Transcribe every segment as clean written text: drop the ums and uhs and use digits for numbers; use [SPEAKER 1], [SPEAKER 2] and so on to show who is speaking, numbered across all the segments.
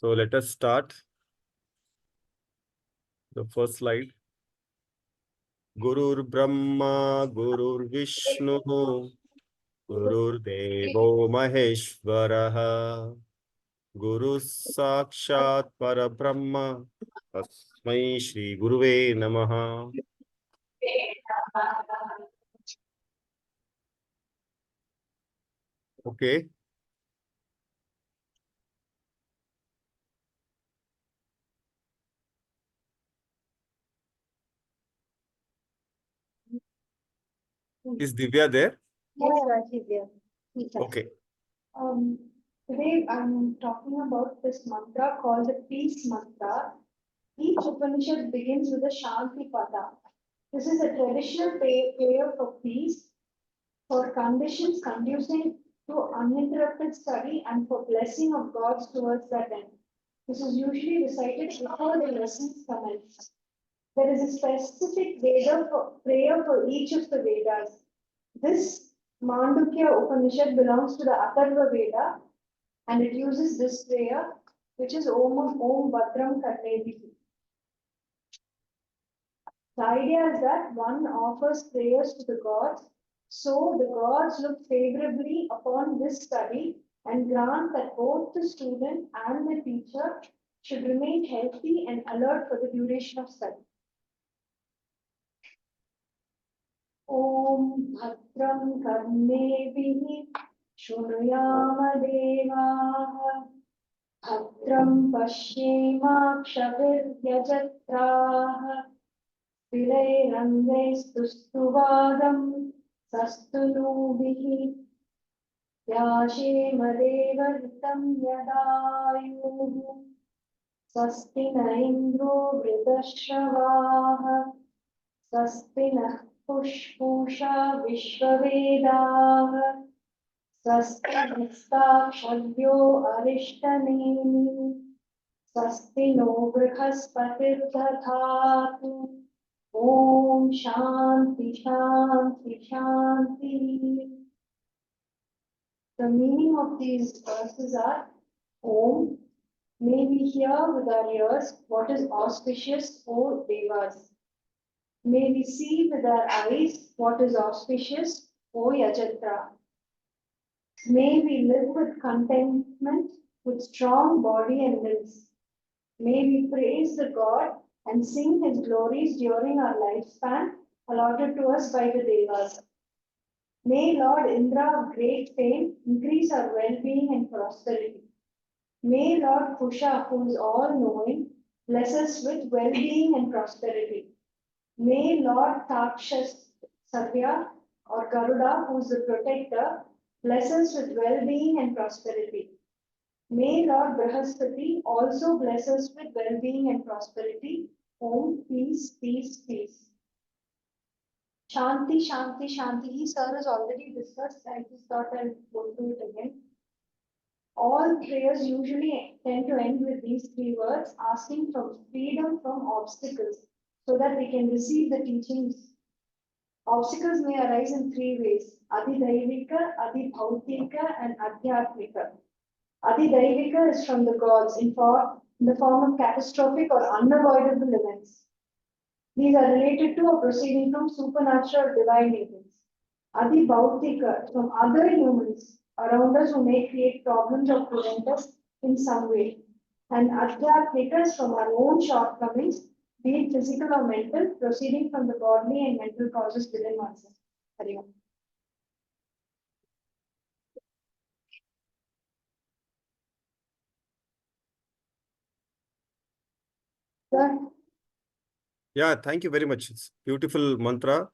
[SPEAKER 1] So let us start the first slide. Gurur Brahma, Gurur Vishnu, Gurur Devo Maheshwaraha, Guru Sakshat Parabrahma, Tasmai Shri Guruve Namaha. Okay. Is Divya there?
[SPEAKER 2] Yes, Raj is there. He's there.
[SPEAKER 1] Okay.
[SPEAKER 2] Um, Today I'm talking about this mantra called the peace mantra. Each Upanishad begins with a Shanti Pada. This is a traditional prayer for peace, for conditions conducive to uninterrupted study, and for blessing of gods towards that end. This is usually recited before the lessons commence. There is a specific prayer for each of the Vedas. This Mandukya Upanishad belongs to the Atharva Veda, and it uses this prayer, which is Om Bhadram Karnevihi. The idea is that one offers prayers to the gods, so the gods look favorably upon this study and grant that both the student and the teacher should remain healthy and alert for the duration of study. Om Bhadram Karnevihi Shunuyama Devaha Bhadram Pashyemakshaviryajatraha Vilairangaistustuvadam Sastunubihi Yashemadevahitam Yadayuhu Sastina Indro Vridashavaha Sastina Pushpusha Vishwavedaha Sastinastakshadyo Arishtani Sastino Brihaspatirdhatu Om Shanti Shanti Shanti. The meaning of these verses are Om, may we hear with our ears what is auspicious, O Devas. May we see with our eyes what is auspicious, O Yajatra. May we live with contentment, with strong body and limbs. May we praise the God and sing his glories during our lifespan allotted to us by the Devas. May Lord Indra of great fame increase our well-being and prosperity. May Lord Kusha, who is all-knowing, bless us with well-being and prosperity. May Lord Takshas Satya or Garuda, who is the protector, bless us with well-being and prosperity. May Lord Brihaspati also bless us with well-being and prosperity. Om, peace, peace, peace. Shanti, Shanti, Shanti. Sir has already discussed. I just thought I'll go through it again. All prayers usually tend to end with these three words, asking for freedom from obstacles so that we can receive the teachings. Obstacles may arise in three ways: Adidaivika, Adibhautika, and Adhyatmika. Adidaivika is from the gods in the form of catastrophic or unavoidable events. These are related to or proceeding from supernatural or divine agents. Adibhautika is from other humans around us who may create problems or prevent us in some way. And Adhyatmika is from our own shortcomings, be it physical or mental, proceeding from the bodily and mental causes within oneself. Hari Om. Sir?
[SPEAKER 1] Yeah, thank you very much. It's beautiful mantra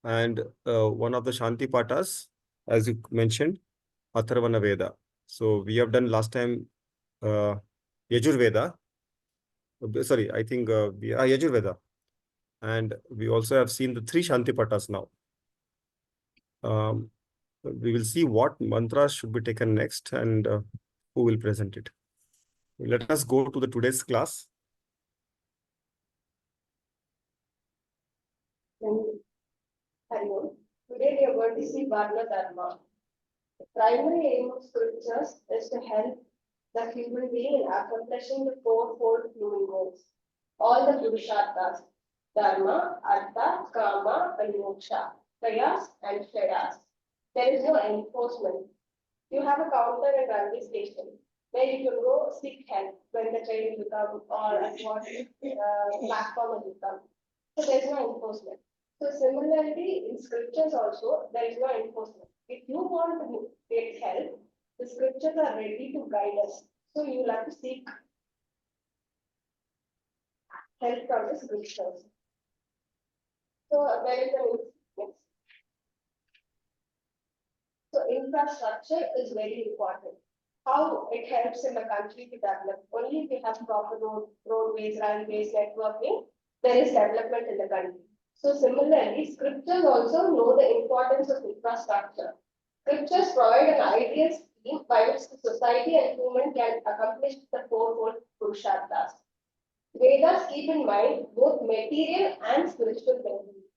[SPEAKER 1] and one of the Shanti Patas, as you mentioned, Atharvana Veda. So we have done last time Yajur Veda. Sorry, I think Yajur Veda. And we also have seen the three Shanti Patas now. We will see what mantras should be taken next and who will present it. Let us go to the today's class.
[SPEAKER 2] Hello. Today we are going to see Varna Dharma. The primary aim of scriptures is to help the human being accomplishing the fourfold human goals. All the Purusharthas, Dharma, Artha, Kama, and Moksha, Prayas and Shreyas. There is no enforcement. You have a counter at railway station where you can go seek help when the train will come or at what platform it will come. So there is no enforcement. So similarly, in scriptures also, there is no enforcement. If you want to get help, the scriptures are ready to guide us. So you will have to seek help from the scriptures. So where is the next? So infrastructure is very important. How it helps in the country to develop. Only if we have proper roadways, railways, networking, there is development in the country. So similarly, scriptures also know the importance of infrastructure. Scriptures provide an ideal scheme by which the society and human can accomplish the fourfold Purusharthas. Vedas keep in mind both material and spiritual benefits.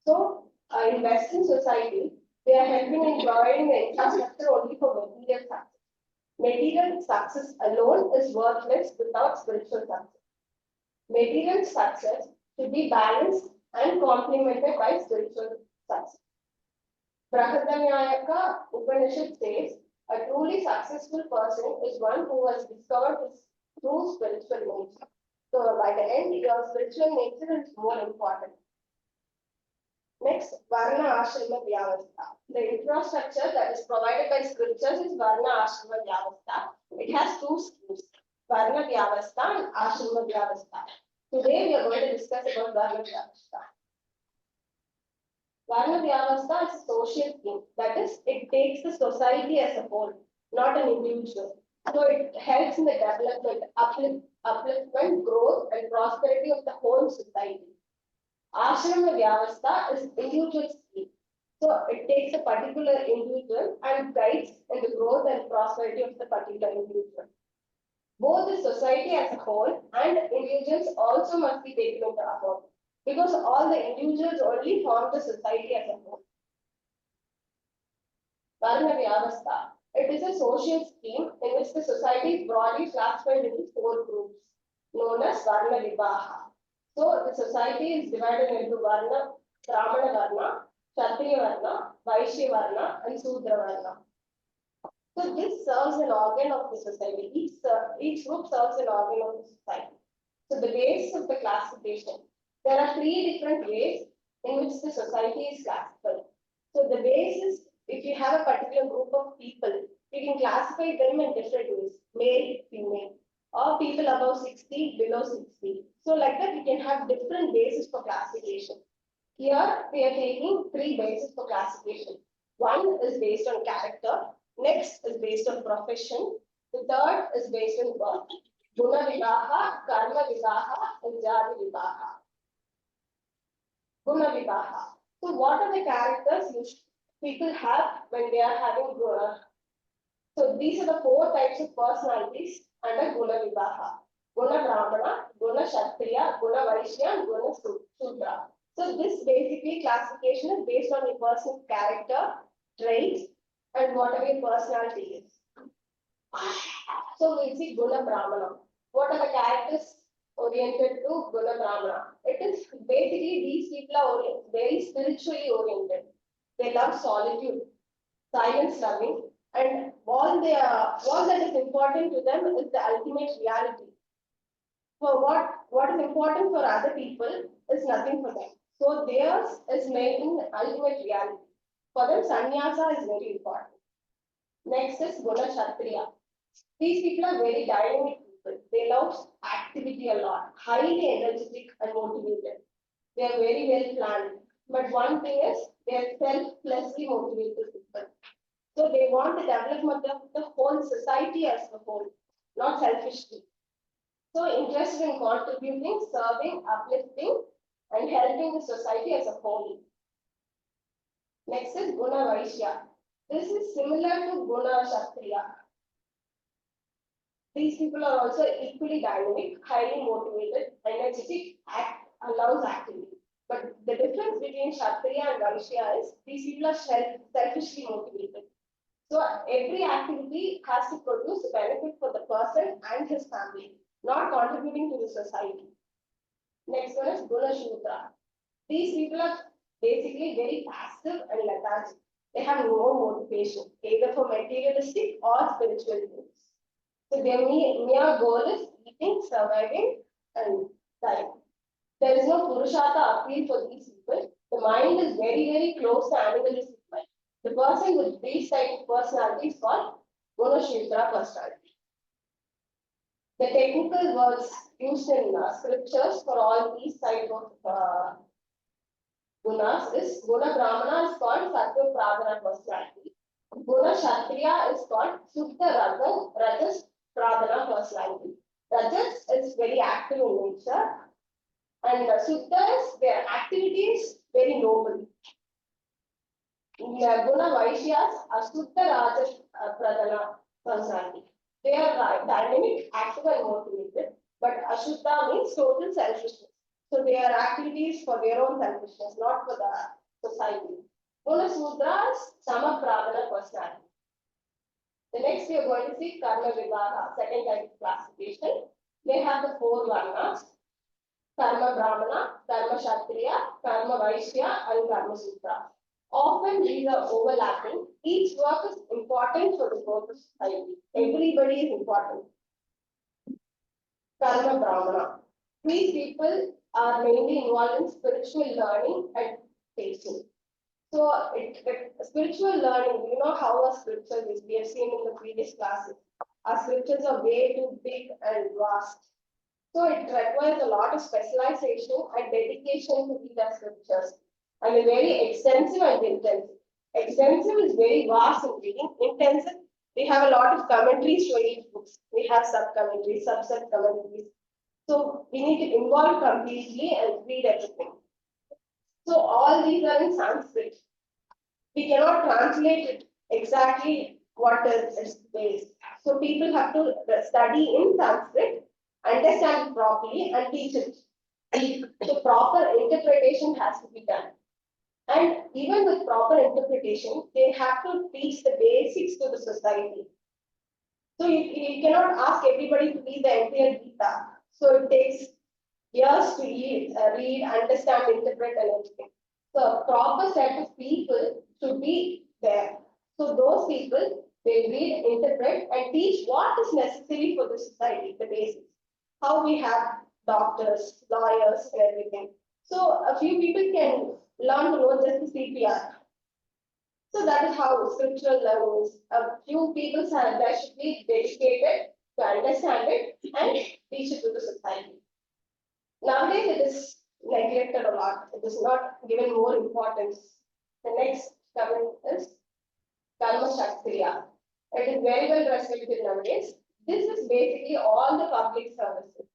[SPEAKER 2] So, in Western society, they are helping in providing the infrastructure only for material success. Material success alone is worthless without spiritual success. Material success should be balanced and complemented by spiritual success. Brahadanyayaka Upanishad says, a truly successful person is one who has discovered his true spiritual nature. So by the end, your spiritual nature is more important. Next, Varna Ashrama Vyavastha. The infrastructure that is provided by scriptures is Varna Ashrama Vyavastha. It has two schemes, Varna Vyavastha and Ashrama Vyavastha. Today we are going to discuss about Varna Vyavastha. Varna Vyavastha is a social scheme. That is, it takes the society as a whole, not an individual. So it helps in the development, upliftment, growth, and prosperity of the whole society. Ashrama Vyavastha is individual scheme. So it takes a particular individual and guides in the growth and prosperity of the particular individual. Both the society as a whole and individuals also must be taken into account because all the individuals only form the society as a whole. Varna Vyavastha. It is a social scheme in which the society is broadly classified into four groups known as Varna Vivaha. So the society is divided into Varna, Brahmana Varna, Kshatriya Varna, Vaishya Varna, and Sudra Varna. So this serves an organ of the society. Each group serves an organ of the society. So the basis of the classification. There are three different ways in which the society is classified. So the basis, if you have a particular group of people, you can classify them in different ways, male, female, or people above 60, below 60. So like that, we can have different bases for classification. Here, we are taking three bases for classification. One is based on character, next is based on profession, the third is based on birth. Guna Vivaha, Karma Vivaha, and Jati Vivaha. Guna Vivaha. So what are the characters people have when they are having Guna? So these are the four types of personalities under Guna Vivaha. Guna Brahmana, Guna Kshatriya, Guna Vaishya, and Guna Sudra. So this basically classification is based on your person's character, traits, and whatever your personality is. So we'll see Guna Brahmana. What are the characters oriented to Guna Brahmana? It is basically these people are very spiritually oriented. They love solitude, silence loving, and all that is important to them is the ultimate reality. For what is important for other people is nothing for them. So theirs is making ultimate reality. For them, sannyasa is very important. Next is Guna Kshatriya. These people are very dynamic people. They love activity a lot, highly energetic and motivated. They are very well planned. But one thing is, they are selflessly motivated people. So they want the development of the whole society as a whole, not selfishly. So interested in contributing, serving, uplifting, and helping the society as a whole. Next is Guna Vaishya. This is similar to Guna Kshatriya. These people are also equally dynamic, highly motivated, energetic, allows activity. But the difference between Kshatriya and Vaishya is these people are selfishly motivated. So every activity has to produce benefit for the person and his family, not contributing to the society. Next one is Guna Shudra. These people are basically very passive and lethargic. They have no motivation, either for materialistic or spiritual things. So their mere goal is eating, surviving, and dying. There is no Purushartha appeal for these people. The mind is very, very close to animalistic mind. The person with these type of personality is called Gunashitra personality. The technical words used in scriptures for all these type of gunas is Guna Brahmana is called Sattva Pradhana personality. Guna Kshatriya is called Sutta Rajas Pradhana personality. Rajas is very active in nature, and Suttas, their activity is very noble. Guna Vaishyas are Sutta Rajas Pradhana personality. They are dynamic, active, and motivated, but Ashuddha means total selfishness. So their activities for their own selfishness, not for the society. Guna Sudras, Samapradana personality. The next we are going to see Karma Vibhaga, second type of classification. They have the four Varnas: Karma Brahmana, Karma Kshatriya, Karma Vaishya, and Karma Sutra. Often these are overlapping. Each work is important for the growth of society. Everybody is important. Karma Brahmana. These people are mainly involved in spiritual learning and teaching. So, spiritual learning, you know how our scriptures is, we have seen in the previous classes. Our scriptures are way too big and vast. So, it requires a lot of specialization and dedication to read the scriptures. And very extensive and intensive. Extensive is very vast in reading. Intensive, we have a lot of commentaries for each books. We have sub-commentaries, subset commentaries. So, we need to involve completely and read everything. So all these are in Sanskrit. We cannot translate it exactly what is its base. So people have to study in Sanskrit, understand it properly, and teach it. So proper interpretation has to be done. And even with proper interpretation, they have to teach the basics to the society. So you cannot ask everybody to read the entire Gita. So it takes years to read, understand, interpret, and everything. So a proper set of people should be there. So those people will read, interpret, and teach what is necessary for the society, the basics. How we have doctors, lawyers, and everything. So a few people can learn to know just the CPR. So that is how scriptural learning is. A few people that should be dedicated to understand it and teach it to the society. Nowadays, it is neglected a lot. It is not given more importance. The next comment is Karma Kshatriya. It is very well respected nowadays. This is basically all the public services.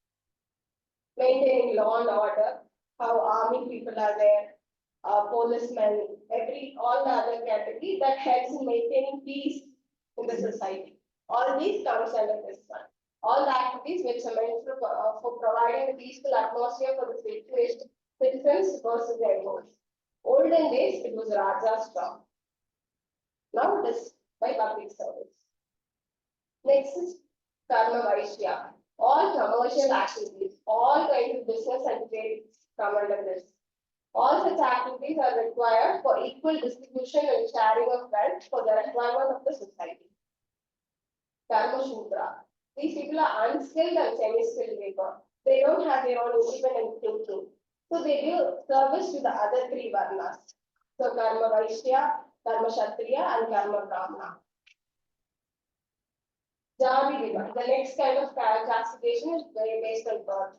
[SPEAKER 2] Maintaining law and order, how army people are there, policemen, all the other category that helps in maintaining peace in the society. All these comes under this one. All the activities which are meant for providing a peaceful atmosphere for the citizens versus their goals. Olden days, it was Raja's job. Now it is by public service. Next is Karma Vaishya. All commercial activities, all kinds of business and trade come under this. All such activities are required for equal distribution and sharing of wealth for the requirement of the society. Karma Shudra. These people are unskilled and semi-skilled labor. They don't have their own independent thinking. So they do service to the other three Varnas. So Karma Vaishya, Karma Kshatriya, and Karma Brahmana. Jati Vibhaga. The next kind of classification is based on birth.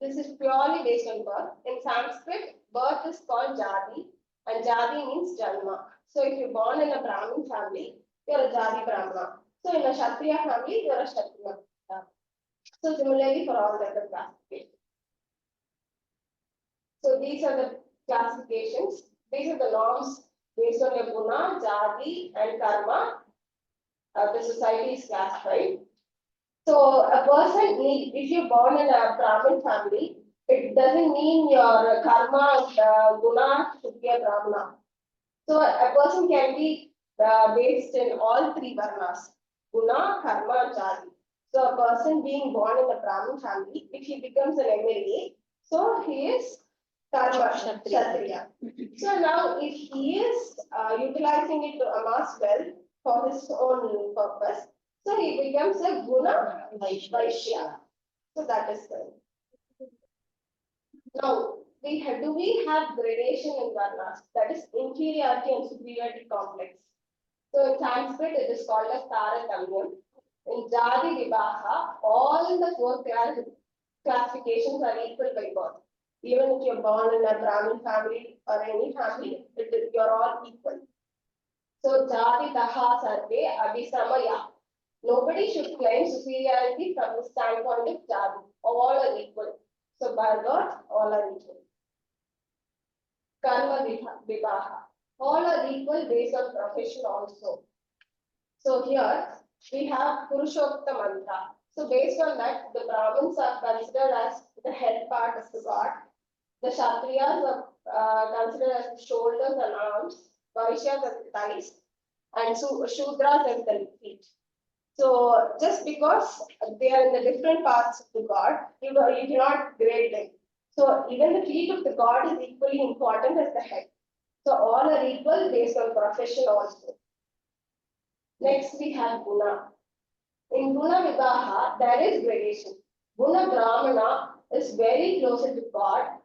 [SPEAKER 2] This is purely based on birth. In Sanskrit, birth is called Jati, and Jati means Janma. So if you're born in a Brahmin family, you're a Jati Brahmana. So in a Kshatriya family, you're a Kshatriya. So similarly for all the other classifications. So these are the classifications. These are the norms based on your guna, jati, and karma. The society is classified. So a person if you're born in a Brahmin family, it doesn't mean your karma and guna should be a Brahmana. So a person can be
[SPEAKER 3] based in all three varnas, guna, karma, and jati. So a person being born in a Brahmin family, if he becomes an MLA, so he is karma kshatriya. So now if he is utilizing it to amass wealth for his own purpose, so he becomes a guna vaishya. So that is the. Now, do we have gradation in Varnas? That is inferiority and superiority complex. So in Sanskrit, it is called as Taratamyam. In Jadi Vivaha, all the four classifications are equal by birth. Even if you're born in a Brahmin family or any family, you're all equal. So Jadi Taha Sarve Abhisamaya. Nobody should claim superiority from the standpoint of Jadi. All are equal. So by birth, all are equal. Karma Vivaha. All are equal based on profession also. So here we have Purushottam mantra. So based on that, the Brahmins are considered as the head part of the god. The Kshatriyas are considered as the shoulders and arms, Vaishyas as the thighs, and Shudras as the feet. So just because they are in the different parts of the god, you cannot grade them. So even the feet of the god is equally important as the head. So all are equal based on profession also. Next we have Guna. In Guna Vivaha, there is gradation. Guna Brahmana is very closer to God,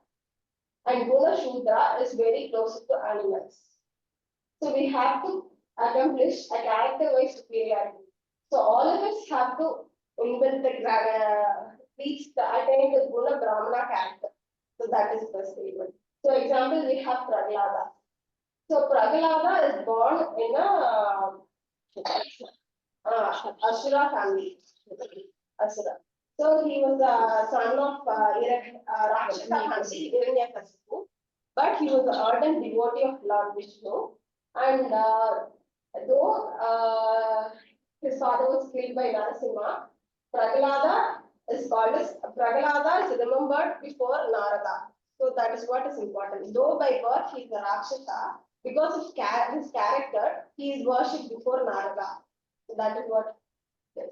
[SPEAKER 3] and Guna Shudra is very closer to animals. So we have to accomplish a character-wise superiority. So all of us have to inbuild reach the attain the Guna Brahmana character. So that is the statement. So example, we have Prahlada. So Prahlada is born in a Asura family. Asura. So he was a son of Rakshasa family, Hiranyakasipu, but he was an ardent devotee of Lord Vishnu. And though his father was killed by Narasimha, Prahlada is remembered before Narada. So that is what is important. Though by birth he is a Rakshasa, because of his character, he is worshipped before Narada. So that is what it is.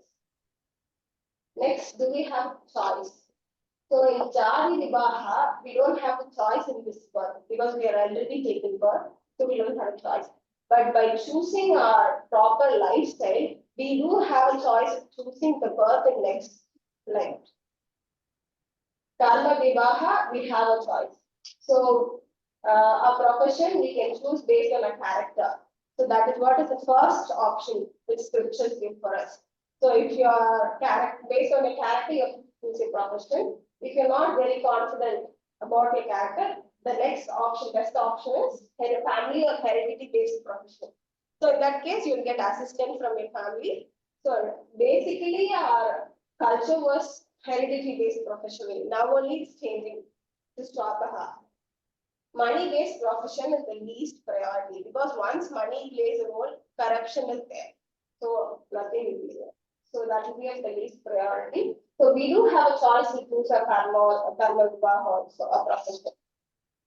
[SPEAKER 3] Next, do we have choice? So in Jadi Vivaha, we don't have a choice in this birth because we are already taken birth, so we don't have a choice. But by choosing our proper lifestyle, we do have a choice of choosing the birth in next life. Dharma Vivaha, we have a choice. So a profession we can choose based on a character. So that is what is the first option which scriptures give for us. So if you are based on a character, you choose a profession. If you're not very confident about your character, the next option, best option is a family or heredity based profession. So in that case, you will get assistance from your family. So basically, our culture was heredity based profession. Now only it's changing to Swapaha. Money based profession is the least priority because once money plays a role, corruption is there. So nothing will be there. So that will be of the least priority. So we do have a choice to choose a karma or a karma vivaha also, a profession.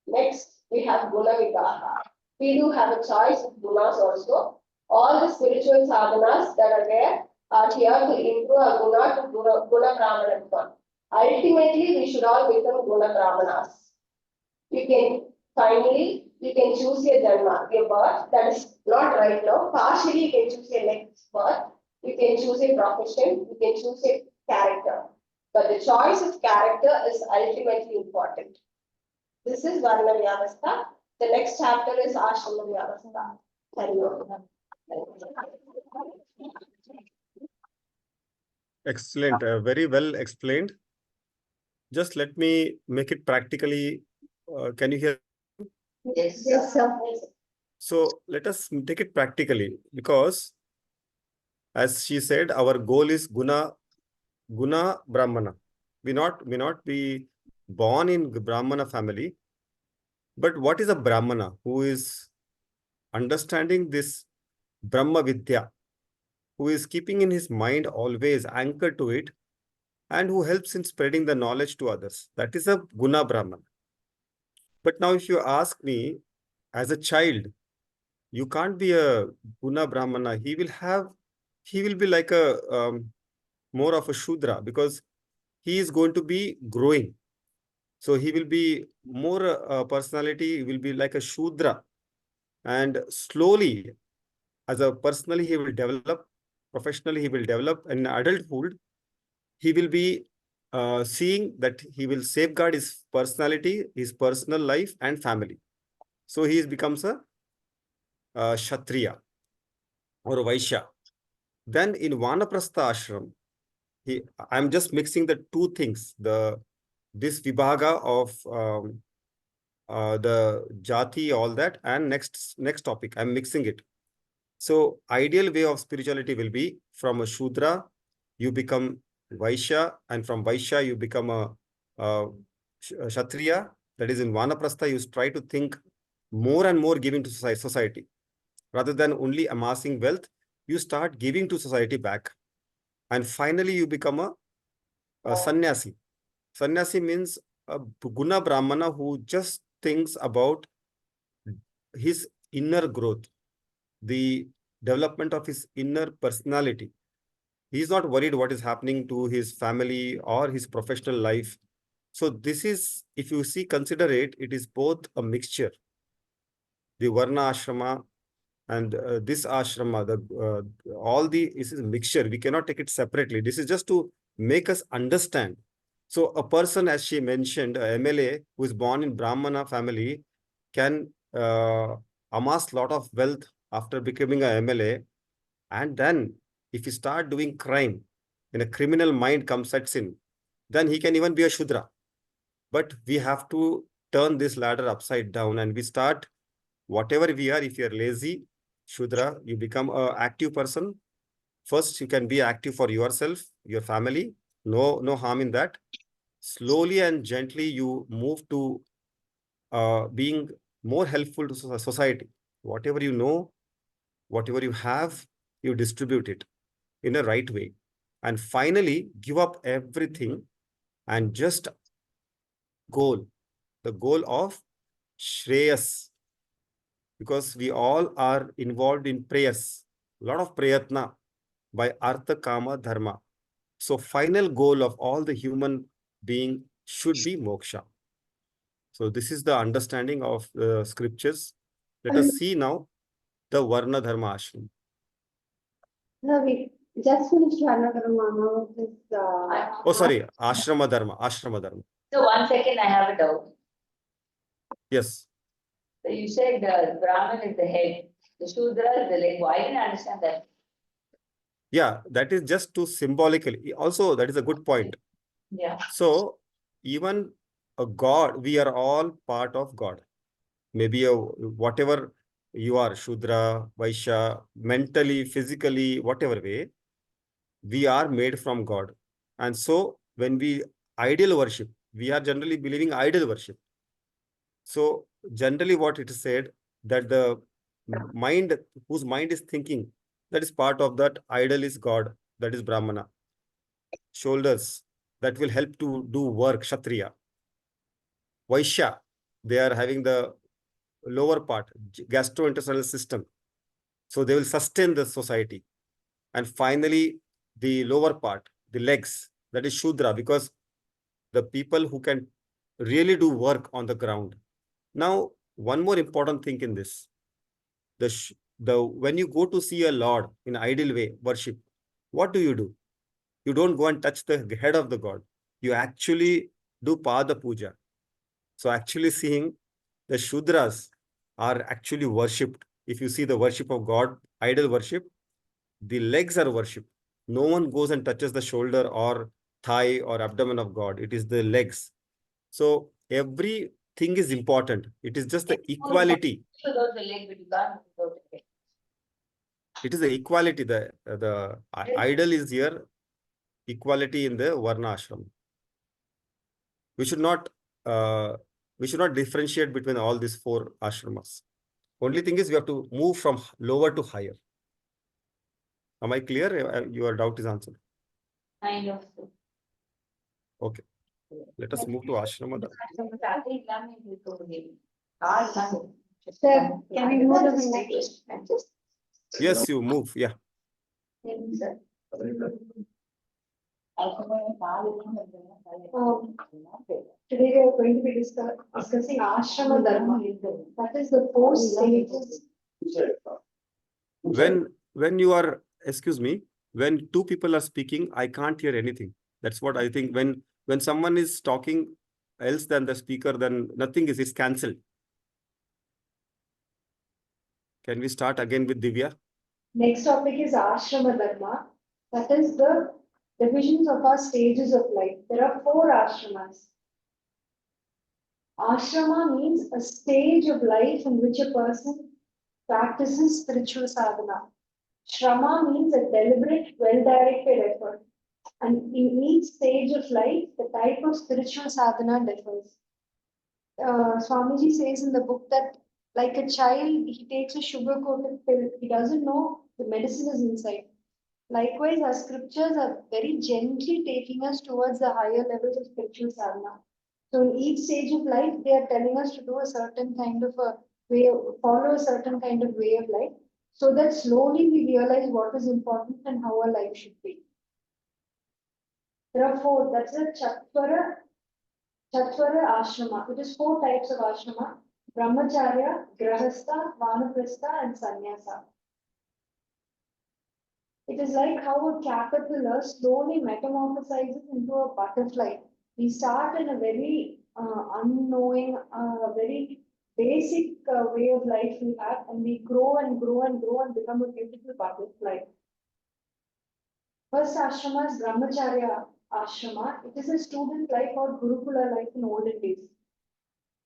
[SPEAKER 3] Next, we have guna vivaha. We do have a choice of gunas also. All the spiritual sadhanas that are there are here to improve a guna to guna brahmana. Ultimately, we should all become guna brahmanas. You can choose your dharma, your birth. That is not right now. Partially, you can choose your next birth. You can choose a profession. You can choose a character. But the choice of character is ultimately important. This is Varna Vyavastha. The next chapter is Ashrama Vyavastha. Thank you.
[SPEAKER 1] Excellent. Very well explained. Just let me make it practically. Can you hear?
[SPEAKER 3] Yes, sir.
[SPEAKER 1] So let us take it practically because, as she said, our goal is guna brahmana. We may not be born in brahmana family, but what is a brahmana who is understanding this Brahma Vidya, who is keeping in his mind always anchored to it, and who helps in spreading the knowledge to others? That is a guna brahmana. But now if you ask me, as a child, You can't be a Guna Brahmana. He will be like a more of a Shudra, because he is going to be growing. So he will be more personality, will be like a Shudra. And slowly, as a personally, he will develop, professionally, he will develop. In adulthood, he will be seeing that he will safeguard his personality, his personal life, and family. So he becomes a Kshatriya or a Vaishya. Then in Vanaprastha ashram, I'm just mixing the two things, this vibhaga of the jati, all that, and next topic, I'm mixing it. So ideal way of spirituality will be from a Shudra, you become Vaishya, and from Vaishya, you become a Kshatriya. That is in Vanaprastha, you try to think more and more giving to society. Rather than only amassing wealth, you start giving to society back. And finally, you become a sannyasi. Sannyasi means a Guna Brahmana who just thinks about his inner growth, the development of his inner personality. He is not worried what is happening to his family or his professional life. So this is, if you see, consider it, it is both a mixture. The Varna Ashrama and this Ashrama, all this is a mixture. We cannot take it separately. This is just to make us understand. So a person, as she mentioned, a MLA who is born in Brahmana family can amass lot of wealth after becoming a MLA. And then if you start doing crime, when a criminal mind sets in, then he can even be a Shudra. But we have to turn this ladder upside down, and we start, whatever we are, if you're lazy, Shudra, you become an active person. First, you can be active for yourself, your family. No harm in that. Slowly and gently, you move to being more helpful to society. Whatever you know, whatever you have, you distribute it in a right way. And finally, give up everything and just goal, the goal of Shreyas, because we all are involved in prayers, a lot of prayatna by Artha, Kama, Dharma. So final goal of all the human being should be moksha. So this is the understanding of the scriptures. Let us see now the Varna Dharma Ashram.
[SPEAKER 2] No, we just finished Varna Dharma. Now this.
[SPEAKER 1] Oh, sorry, Ashrama Dharma. Ashrama Dharma.
[SPEAKER 4] So 1 second, I have a doubt.
[SPEAKER 1] Yes.
[SPEAKER 4] So you said the Brahmin is the head, the Shudra is the leg. Why didn't I understand that?
[SPEAKER 1] Yeah, that is just to symbolically. Also, that is a good point.
[SPEAKER 4] Yeah.
[SPEAKER 1] So even a God, we are all part of God. Maybe whatever you are, Shudra, Vaishya, mentally, physically, whatever way, we are made from God. And so when we ideal worship, we are generally believing idol worship. So generally what it is said, that the mind, whose mind is thinking, that is part of that idol is God, that is Brahmana. Shoulders, that will help to do work, Kshatriya. Vaishya, they are having the lower part, gastrointestinal system. So they will sustain the society. And finally, the lower part, the legs, that is Shudra, because the people who can really do work on the ground. Now, one more important thing in this, when you go to see a Lord in ideal way, worship, what do? You don't go and touch the head of the God. You actually do Pada Puja. So actually seeing the Shudras are actually worshipped. If you see the worship of God, idol worship, the legs are worshipped. No one goes and touches the shoulder or thigh or abdomen of God. It is the legs. So everything is important. It is just the equality.
[SPEAKER 4] Without the leg, but you can't without the leg.
[SPEAKER 1] It is the equality. The idol is here. Equality in the Varna ashram. We should not differentiate between all these four ashramas. Only thing is we have to move from lower to higher. Am I clear? Your doubt is answered.
[SPEAKER 4] Kind of.
[SPEAKER 1] Okay. Let us move to ashrama.
[SPEAKER 2] Sir, can we move to the next?
[SPEAKER 1] Yes, you move. Yeah.
[SPEAKER 2] Today we are going to be discussing Ashrama Dharma. That is the 4 stages.
[SPEAKER 1] When you are, excuse me, when two people are speaking, I can't hear anything. That's what I think. When someone is talking else than the speaker, then nothing is, it's cancelled. Can we start again with Divya?
[SPEAKER 2] Next topic is Ashrama Dharma. That is the divisions of our stages of life. There are 4 ashramas. Ashrama means a stage of life in which a person practices spiritual sadhana. Shrama means a deliberate, well-directed effort. And in each stage of life, the type of spiritual sadhana differs. Swamiji says in the book that, like a child, he takes a sugar-coated pill. He doesn't know the medicine is inside. Likewise, our scriptures are very gently taking us towards the higher levels of spiritual sadhana. So in each stage of life, they are telling us to do a certain kind of a way, follow a certain kind of way of life, so that slowly we realize what is important and how our life should be. There are 4. That's a Chatvara Ashrama. It is 4 types of ashrama: Brahmacharya, Grahastha, Vanaprastha, and Sannyasa. It is like how a caterpillar slowly metamorphosizes into a butterfly. We start in a very unknowing, very basic way of life we have, and we grow and grow and grow and become a beautiful butterfly. First ashrama is Brahmacharya Ashrama. It is a student life or Gurukula life in olden days.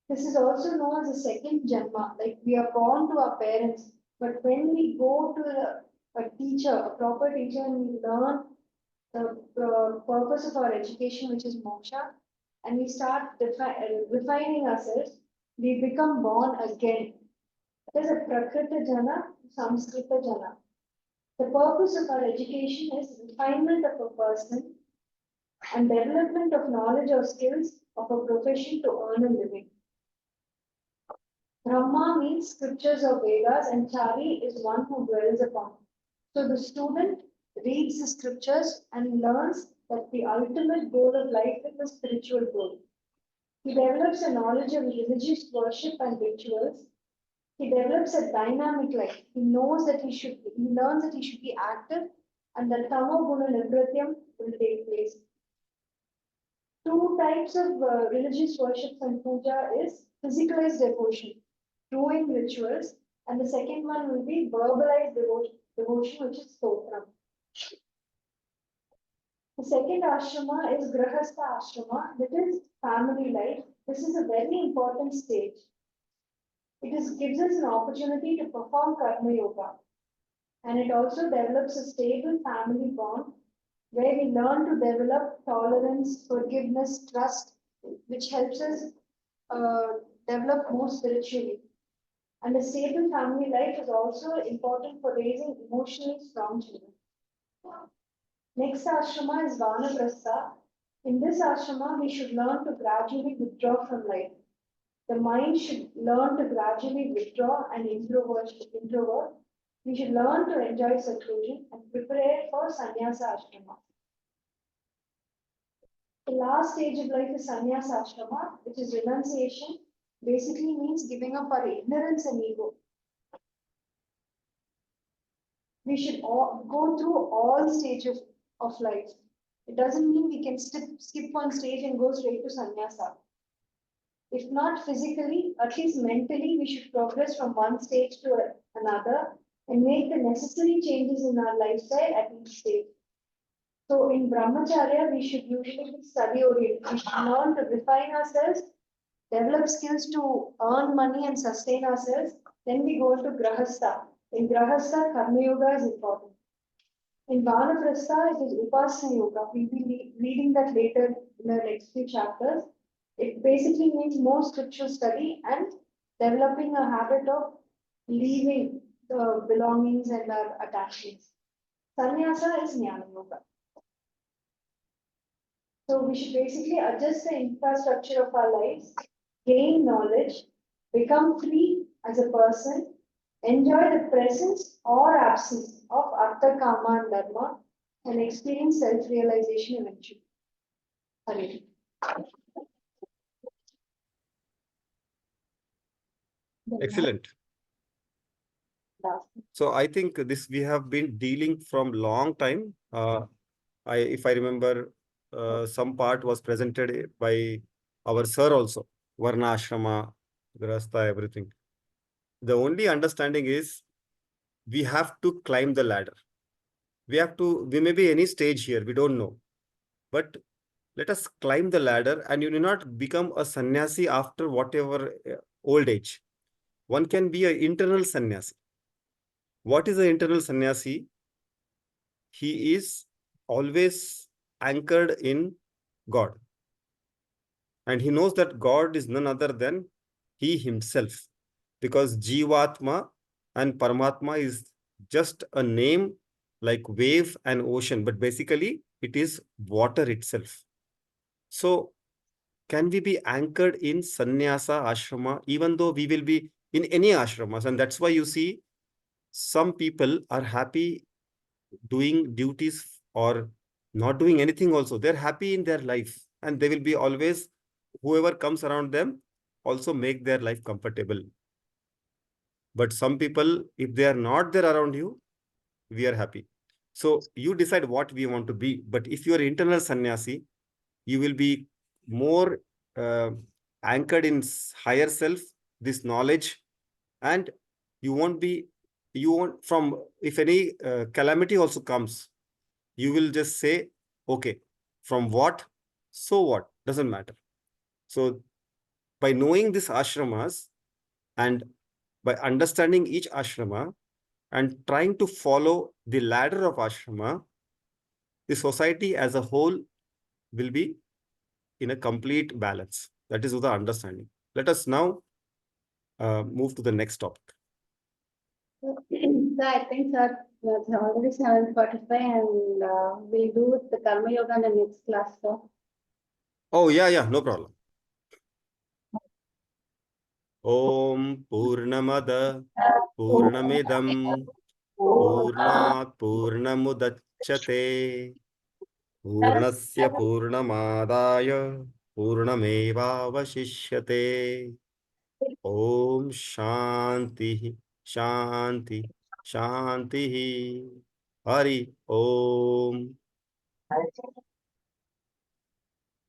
[SPEAKER 2] This is also known as a second janma, like we are born to our parents, but when we go to a teacher, a proper teacher, and we learn the purpose of our education, which is moksha, and we start refining ourselves, we become born again. It is a Prakrita Jana, Samskrita Jana. The purpose of our education is refinement of a person and development of knowledge or skills of a profession to earn a living. Brahma means scriptures or Vedas, and Chari is one who dwells upon. So the student reads the scriptures and learns that the ultimate goal of life is the spiritual goal. He develops a knowledge of religious worship and rituals. He develops a dynamic life. He learns that he should be active, and that Tamo Guna Nivratyam will take place. 2 types of religious worship and puja is physicalized devotion, doing rituals, and the second one will be verbalized devotion, which is stotram. The second ashrama is Grahastha Ashrama, that is family life. This is a very important stage. Gives us an opportunity to perform Karma Yoga, and it also develops a stable family bond where we learn to develop tolerance, forgiveness, trust, which helps us develop more spiritually. And a stable family life is also important for raising emotionally strong children. Next ashrama is Vanaprastha. In this ashrama, we should learn to gradually withdraw from life. The mind should learn to gradually withdraw and introvert. We should learn to enjoy seclusion and prepare for sannyasa ashrama. The last stage of life is sannyasa ashrama, which is renunciation. Basically means giving up our ignorance and ego. We should go through all stages of life. It doesn't mean we can skip one stage and go straight to sannyasa. If not physically, at least mentally, we should progress from one stage to another and make the necessary changes in our lifestyle at each stage. So in Brahmacharya, we should usually be study oriented. We should learn to refine ourselves, develop skills to earn money and sustain ourselves. Then we go into Grahastha. In Grahastha, Karma Yoga is important. In Vanaprastha, it is Upasana Yoga. We'll be reading that later in the next few chapters. It basically means more scriptural study and developing a habit of leaving the belongings and our attachments. Sannyasa is Jnana Yoga. So we should basically adjust the infrastructure of our lives, gain knowledge, become free, as a person, enjoy the presence or absence of Artha, Kama, and Dharma, and experience self-realization eventually. Hare.
[SPEAKER 1] Excellent. So I think this we have been dealing from long time. If I remember, some part was presented by our sir also, Varna, Ashrama, Grasta, everything. The only understanding is we have to climb the ladder. We may be any stage here, we don't know. But let us climb the ladder, and you do not become a sannyasi after whatever old age. One can be an internal sannyasi. What is an internal sannyasi? He is always anchored in God. And he knows that God is none other than he himself. Because Jivatma and Paramatma is just a name like wave and ocean, but basically it is water itself. So can we be anchored in sannyasa ashrama, even though we will be in any ashramas? And that's why you see some people are happy doing duties or not doing anything also. They're happy in their life, and they will be always, whoever comes around them also make their life comfortable. But some people, if they are not there around you, we are happy. So you decide what we want to be. But if you are internal sannyasi, you will be more anchored in higher self, this knowledge, and you won't be, you won't, from, if any calamity also comes, you will just say, okay, from what, so what, doesn't matter. So by knowing these ashramas and by understanding each ashrama and trying to follow the ladder of ashrama, the society as a whole will be in a complete balance. That is the understanding. Let us now move to the next topic.
[SPEAKER 2] So I think that it's already 7:45 and we'll do the Karma Yoga in the next class. So.
[SPEAKER 1] Oh, yeah, no problem. Om Purnamada Purnamidam Purnat Purnamudachyate Purnasya Purnamadaya Purnamevavashishyate. Om Shanti Shanti Shanti Hari Om.